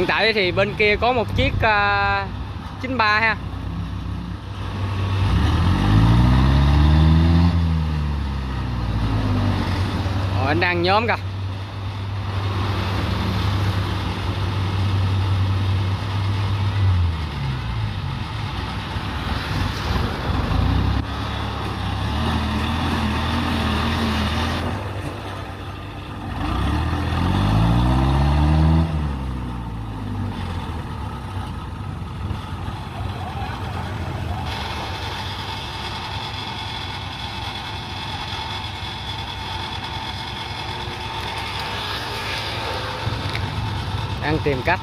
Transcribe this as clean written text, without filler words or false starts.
Hiện tại thì bên kia có một chiếc 93 ha. Anh đang nhóm kìa. Đang tìm cách